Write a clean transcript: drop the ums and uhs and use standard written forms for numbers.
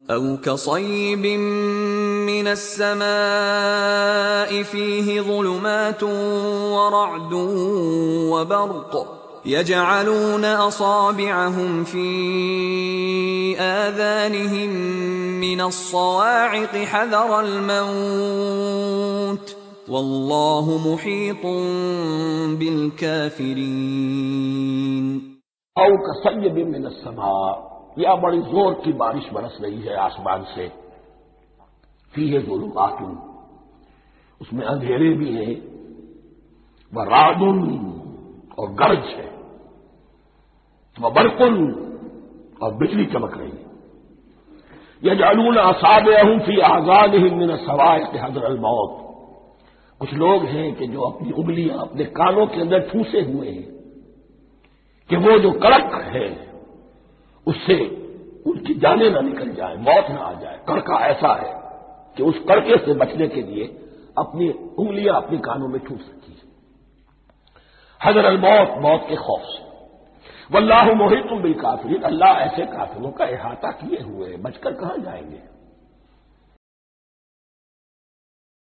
أو كصيب من السماء فيه ظلمات ورعد وبرق يجعلون أصابعهم في آذانهم من الصواعق حذر الموت والله محيط بالكافرين. او کصیب من السماء، یا بڑی زور کی بارش برس رہی ہے آسمان سے، فیہ ظلمات، اس میں اندھیرے بھی ہیں، ورعد اور گرج ہے، وبرق اور بجلی چمک رہی ہے، یجعلون اصابعهم فی اذانهم من الصواعق حذر الموت، کچھ لوگ ہیں کہ جو اپنی انگلیاں اپنے کانوں کے اندر ٹھوسے ہوئے ہیں کہ وہ جو کڑک ہے اس سے ان کی جانیں نہ نکل جائے، موت نہ آ جائے۔ کڑکا ایسا ہے کہ اس کڑکے سے بچنے کے لیے اپنی انگلیاں اپنے کانوں میں ٹھوس سکتی ہیں، حذر الموت، موت کے خوف سے۔ واللہ محیط بالکافرین، اللہ ایسے کافروں کا احاطہ کیے ہوئے ہیں، بچ کر کہاں جائیں گے۔